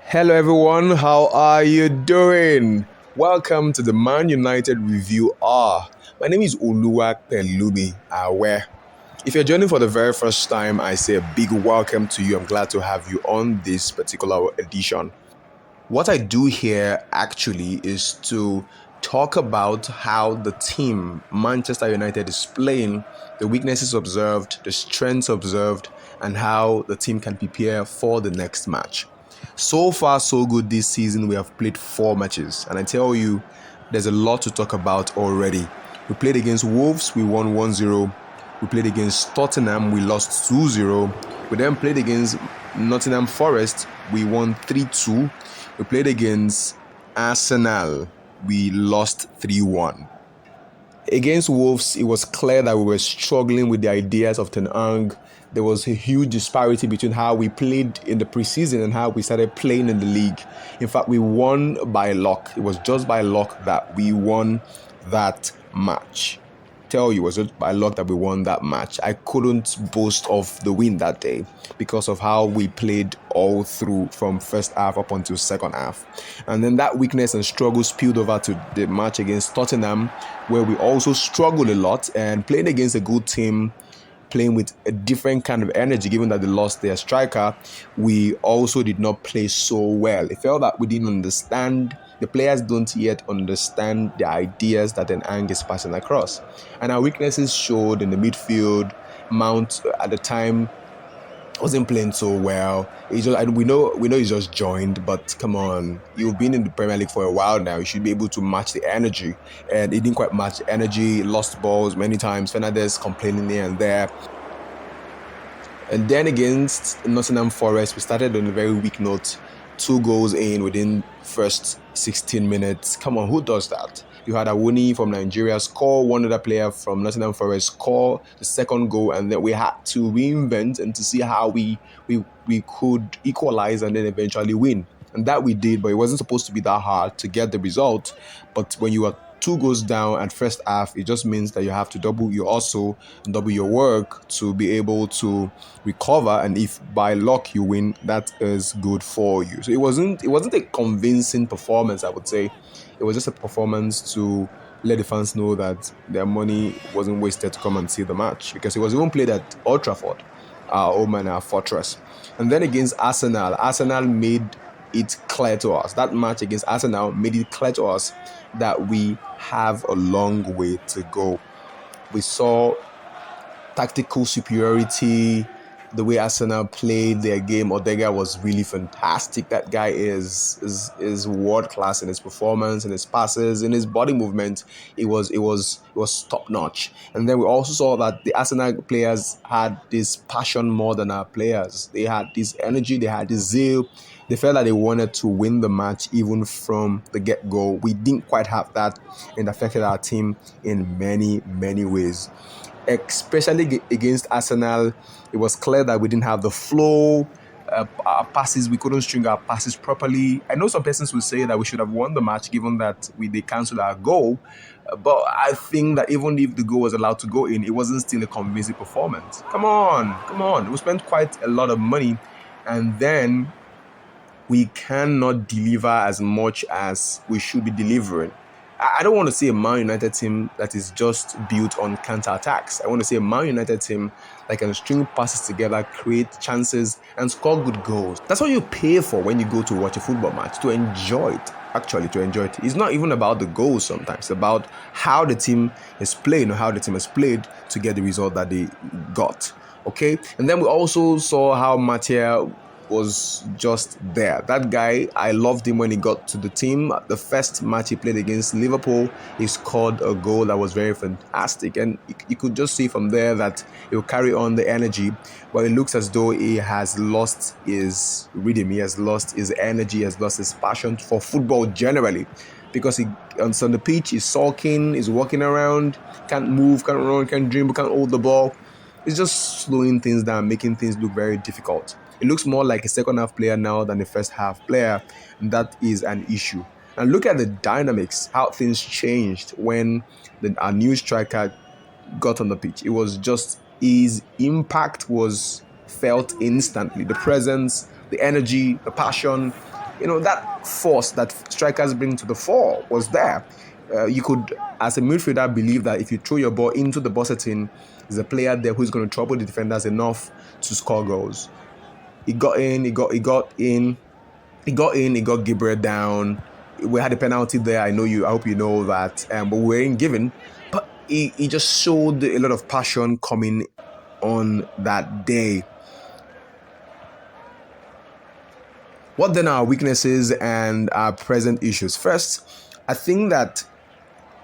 Hello everyone, how are you doing? Welcome to the Man United Review Hour. My name is Oluwapelumi Awe. If you're joining for the very first time, I say a big welcome to you. I'm glad to have you on this particular edition. What I do here actually is to talk about how the team, Manchester United, is playing, the weaknesses observed, the strengths observed, and how the team can prepare for the next match. So far, so good this season. We have played 4 matches, and I tell you, there's a lot to talk about already. We played against Wolves, we won 1-0. We played against Tottenham, we lost 2-0. We then played against Nottingham Forest, we won 3-2. We played against Arsenal, we lost 3-1. Against Wolves, it was clear that we were struggling with the ideas of Ten Hag. There was a huge disparity between how we played in the preseason and how we started playing in the league. In fact, we won by luck. It was just by luck that we won that match. Tell you, it was just by luck that we won that match. I couldn't boast of the win that day because of how we played all through from first half up until second half. And then that weakness and struggle spilled over to the match against Tottenham, where we also struggled a lot and playing against a good team, playing with a different kind of energy, given that they lost their striker. We also did not play so well. It felt that we didn't understand. The players don't yet understand the ideas that Ten Hag is passing across. And our weaknesses showed in the midfield. Mount at the time wasn't playing so well. We know he's just joined, but come on, you've been in the Premier League for a while now. You should be able to match the energy, and it didn't quite match the energy. Lost balls many times. Fernandes complaining here and there. And then against Nottingham Forest, we started on a very weak note. 2 goals in within first 16 minutes. Come on, who does that? You had Awoni from Nigeria score, one other player from Nottingham Forest score the second goal, and then we had to reinvent and to see how we could equalize and then eventually win. And that we did, but it wasn't supposed to be that hard to get the result. But when you are 2 goals down at first half, it just means that you have to double your hustle and double your work to be able to recover. And if by luck you win, that is good for you. So it wasn't a convincing performance, I would say. It was just a performance to let the fans know that their money wasn't wasted to come and see the match, because it was even played at Old Trafford, our home and our fortress. And then against Arsenal made it clear to us. That match against Arsenal made it clear to us that we have a long way to go. We saw tactical superiority, the way Arsenal played their game. Odega was really fantastic. That guy is world class in his performance, in his passes, in his body movement. It was top notch. And then we also saw that the Arsenal players had this passion more than our players. They had this energy, they had this zeal. They felt that they wanted to win the match even from the get-go. We didn't quite have that, and affected our team in many, many ways. Especially against Arsenal, it was clear that we didn't have the flow. Our passes, we couldn't string our passes properly. I know some persons will say that we should have won the match given that they cancelled our goal. But I think that even if the goal was allowed to go in, it wasn't still a convincing performance. Come on. We spent quite a lot of money, and then we cannot deliver as much as we should be delivering. I don't want to see a Man United team that is just built on counter-attacks. I want to see a Man United team that can string passes together, create chances, and score good goals. That's what you pay for when you go to watch a football match, to enjoy it. Actually, to enjoy it. It's not even about the goals sometimes. It's about how the team is playing or how the team has played to get the result that they got. Okay? And then we also saw how Matia was just there. That guy, I loved him when he got to the team. The first match he played against Liverpool, he scored a goal that was very fantastic, and you could just see from there that he will carry on the energy, but it looks as though he has lost his rhythm, he has lost his energy, he has lost his passion for football generally, because he on the pitch he's sulking, he's walking around, can't move, can't run, can't dribble, can't hold the ball. It's just slowing things down, making things look very difficult. It looks more like a second half player now than a first half player, and that is an issue. And look at the dynamics, how things changed when our new striker got on the pitch. It was just, his impact was felt instantly. The presence, the energy, the passion, that force that strikers bring to the fore was there. You could, as a midfielder, believe that if you throw your ball into the box setting, there's a player there who's going to trouble the defenders enough to score goals. He got in, he got in, he got Gabriel down. We had a penalty there. I hope you know that. But we weren't given. But he just showed a lot of passion coming on that day. What then are our weaknesses and our present issues? First, I think that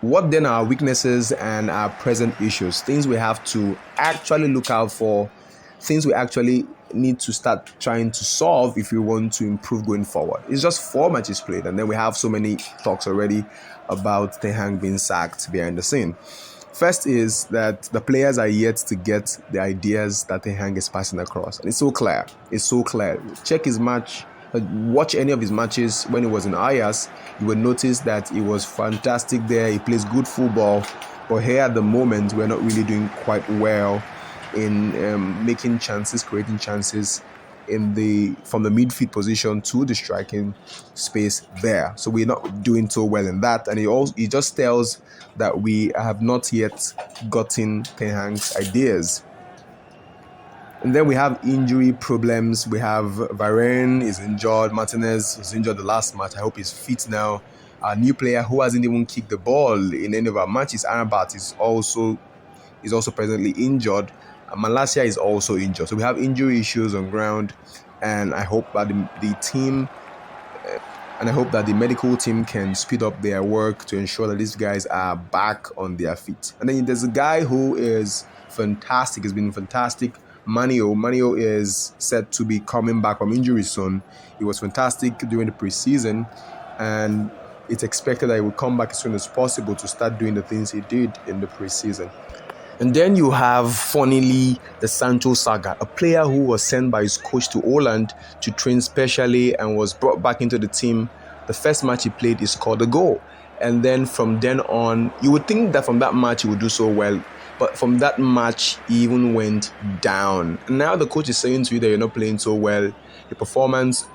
what then are our weaknesses and our present issues? Things we have to actually look out for, things we actually need to start trying to solve if we want to improve going forward. It's just 4 matches played, and then we have so many talks already about Ten Hag being sacked behind the scene. First is that the players are yet to get the ideas that Ten Hag is passing across. And it's so clear. Check his match. Watch any of his matches when he was in Ajax. You will notice that he was fantastic there. He plays good football. But here at the moment, we're not really doing quite well in making chances, creating chances from the midfield position to the striking space there. So we're not doing so well in that. And he just tells that we have not yet gotten Ten Hag's ideas. And then we have injury problems. We have Varane is injured. Martinez was injured the last match. I hope he's fit now. A new player who hasn't even kicked the ball in any of our matches, Arabat, is also presently injured. Malacia is also injured. So we have injury issues on ground. And I hope that the team and I hope that the medical team can speed up their work to ensure that these guys are back on their feet. And then there's a guy who is fantastic. He's been fantastic. Manio is set to be coming back from injury soon. He was fantastic during the preseason, and it's expected that he will come back as soon as possible to start doing the things he did in the preseason. And then you have, funnily, the Sancho saga, a player who was sent by his coach to Holland to train specially and was brought back into the team. The first match he played, he scored a goal. And then from then on, you would think that from that match he would do so well. But from that match, he even went down. And now the coach is saying to you that you're not playing so well. Your performance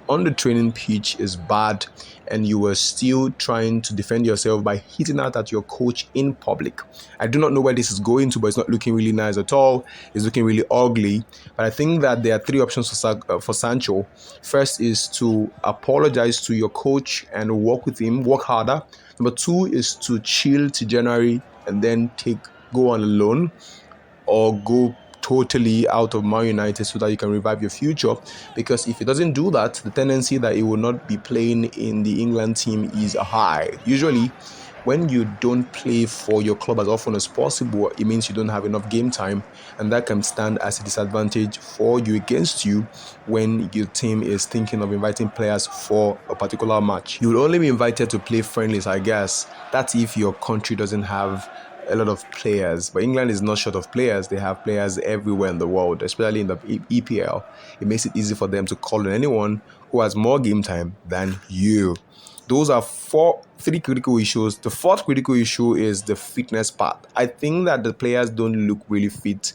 on the training pitch is bad, and you were still trying to defend yourself by hitting out at your coach in public. I do not know where this is going to, but it's not looking really nice at all. It's looking really ugly. But I think that there are 3 options for Sancho. First is to apologize to your coach and work with him, work harder. Number 2 is to chill to January and then go on loan or go totally out of Man United so that you can revive your future. Because if he doesn't do that, the tendency that he will not be playing in the England team is high. Usually, when you don't play for your club as often as possible, it means you don't have enough game time, and that can stand as a disadvantage for you against you when your team is thinking of inviting players for a particular match. You will only be invited to play friendlies, I guess. That's if your country doesn't have a lot of players, but England is not short of players. They have players everywhere in the world, especially in the EPL. It makes it easy for them to call on anyone who has more game time than you. Those are 3 critical issues. The 4th critical issue is the fitness part. I think that the players don't look really fit.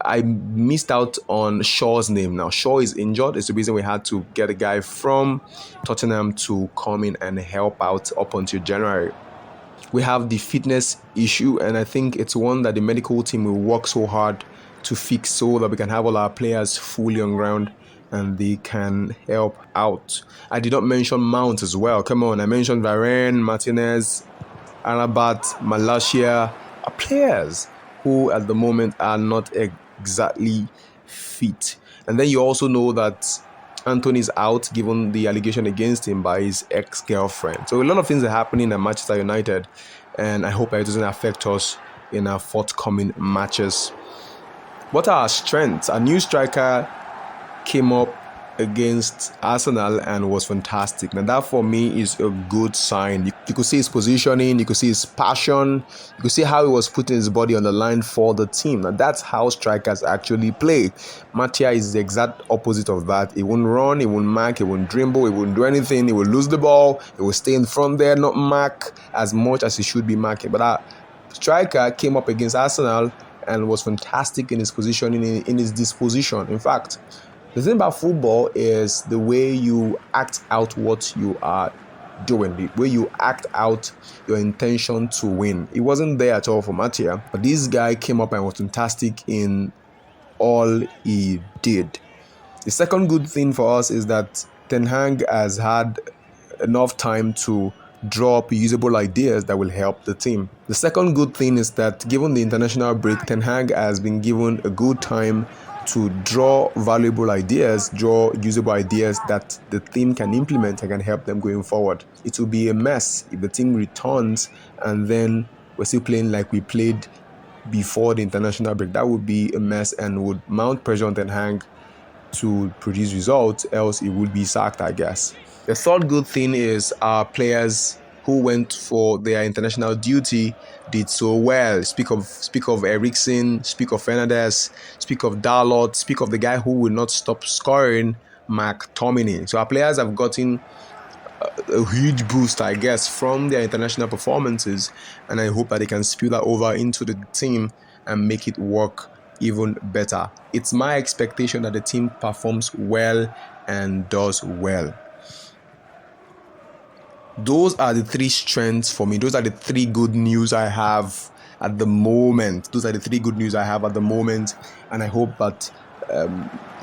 I missed out on Shaw's name. Now, Shaw is injured. It's the reason we had to get a guy from Tottenham to come in and help out up until January. We have the fitness issue, and I think it's one that the medical team will work so hard to fix so that we can have all our players fully on ground and they can help out. I did not mention Mount as well. Come on, I mentioned Varane, Martinez, Arabat, Malacia, are players who at the moment are not exactly fit. And then you also know that Anthony is out given the allegation against him by his ex-girlfriend. So a lot of things are happening at Manchester United, and I hope that it doesn't affect us in our forthcoming matches. What are our strengths? A new striker came up against Arsenal and was fantastic. Now that for me is a good sign. You could see his positioning, you could see his passion, you could see how he was putting his body on the line for the team. Now that's how strikers actually play. Matia is the exact opposite of that. He won't run, he won't mark, he won't dribble, he won't do anything, he will lose the ball, he will stay in front there, not mark as much as he should be marking. But that striker came up against Arsenal and was fantastic in his positioning, in his disposition. In fact, The thing about football is the way you act out what you are doing, the way you act out your intention to win. It wasn't there at all for Matia, but this guy came up and was fantastic in all he did. The second good thing for us is that Ten Hag has had enough time to draw up usable ideas that will help the team. The second good thing is that given the international break, Ten Hag has been given a good time to draw valuable ideas, draw usable ideas that the team can implement and can help them going forward. It will be a mess if the team returns and then we're still playing like we played before the international break. That would be a mess and would mount pressure on Ten Hag to produce results, else it would be sacked, I guess. The third good thing is our players who went for their international duty did so well. Speak of Eriksen, speak of Fernandes, speak of Dalot, speak of the guy who will not stop scoring, McTominay. So our players have gotten a huge boost, I guess, from their international performances, and I hope that they can spill that over into the team and make it work even better. It's my expectation that the team performs well and does well. Those are the three strengths for me. Those are the three good news I have at the moment. And I hope that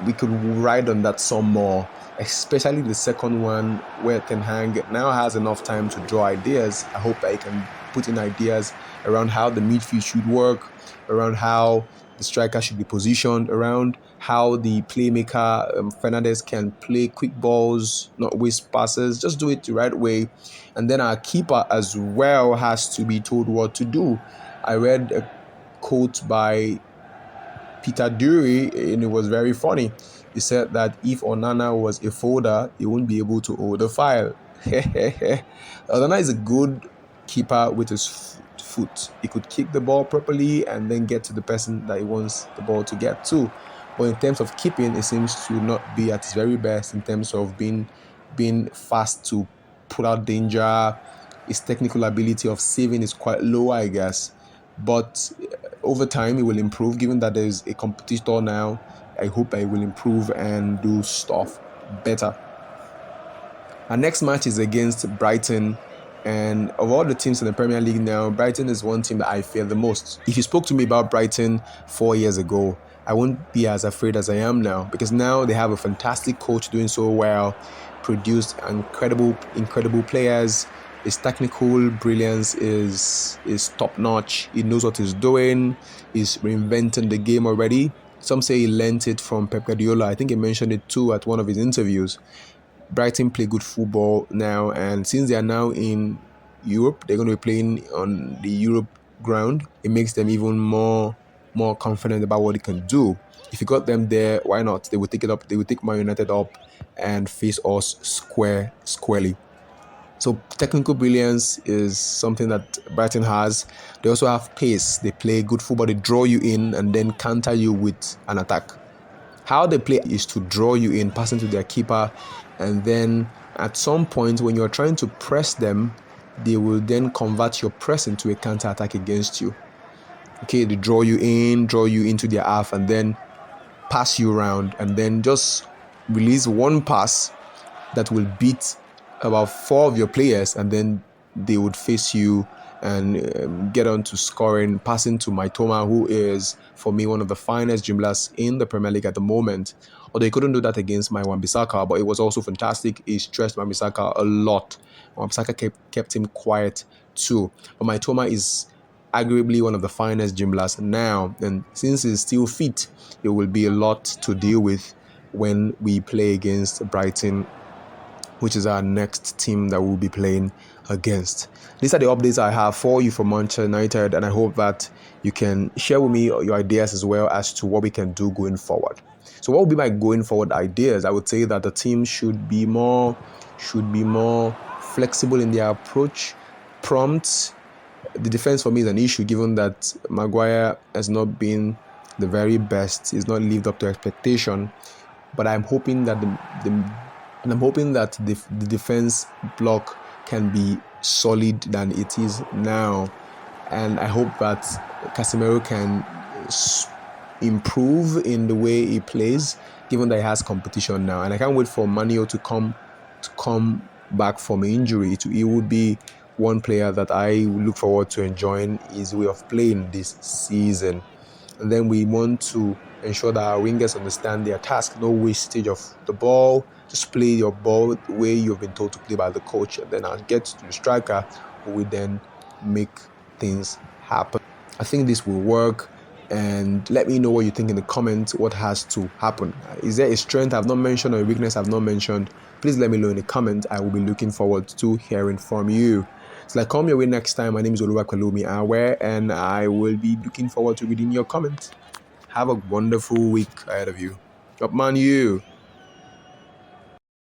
we could ride on that some more, especially the second one where Ten Hag now has enough time to draw ideas. I hope that he can put in ideas around how the midfield should work, around how the striker should be positioned, around how the playmaker Fernandes can play quick balls, not waste passes, just do it the right way. And then our keeper as well has to be told what to do. I read a quote by Peter Dury, and it was very funny. He said that if Onana was a folder, he wouldn't be able to hold a file. Onana is a good keeper with his foot. He could kick the ball properly and then get to the person that he wants the ball to get to. But in terms of keeping, it seems to not be at his very best in terms of being fast to put out danger. His technical ability of saving is quite low, I guess. But over time, it will improve. Given that there's a competitor now, I hope I will improve and do stuff better. Our next match is against Brighton. And of all the teams in the Premier League now, Brighton is one team that I fear the most. If you spoke to me about Brighton 4 years ago, I wouldn't be as afraid as I am now, because now they have a fantastic coach doing so well, produced incredible players. His technical brilliance is top-notch. He knows what he's doing. He's reinventing the game already. Some say he learnt it from Pep Guardiola. I think he mentioned it too at one of his interviews. Brighton play good football now, and since they are now in Europe, they're going to be playing on the Europe ground. It makes them even more confident about what they can do. If you got them there, why not? They will take it up. They will take Man United up and face us squarely. So technical brilliance is something that Brighton has. They also have pace. They play good football. They draw you in and then counter you with an attack. How they play is to draw you in, passing to their keeper, and then at some point when you're trying to press them, they will then convert your press into a counter attack against you. Okay, they draw you into their half, and then pass you around, and then just release one pass that will beat about 4 of your players, and then they would face you and get on to scoring, passing to Mitoma, who is, for me, one of the finest dribblers in the Premier League at the moment. Although he couldn't do that against my Wan-Bissaka, but it was also fantastic. He stressed Wan-Bissaka a lot. Wan-Bissaka kept him quiet too. But Mitoma is arguably one of the finest dribblers now, and since he's still fit, it will be a lot to deal with when we play against Brighton, which is our next team that we'll be playing against. These are the updates I have for you from Manchester United, and I hope that you can share with me your ideas as well as to what we can do going forward. So what would be my going forward ideas? I would say that the team should be more flexible in their approach, prompt. The defense for me is an issue, given that Maguire has not been the very best. He's not lived up to expectation. But I'm hoping that the defense block can be solid than it is now, and I hope that Casemiro can improve in the way he plays given that he has competition now. And I can't wait for Manuel to come back from injury. He would be one player that I look forward to enjoying his way of playing this season. And then we want to ensure that our wingers understand their task, no wastage of the ball, just play your ball the way you've been told to play by the coach. And then I'll get to the striker who will then make things happen. I think this will work. And let me know what you think in the comments. What has to happen? Is there a strength I've not mentioned or a weakness I've not mentioned? Please let me know in the comments. I will be looking forward to hearing from you. So like, come your way next time. My name is Oluwapelumi Awe, and I will be looking forward to reading your comments. Have a wonderful week ahead of you. Up man, you.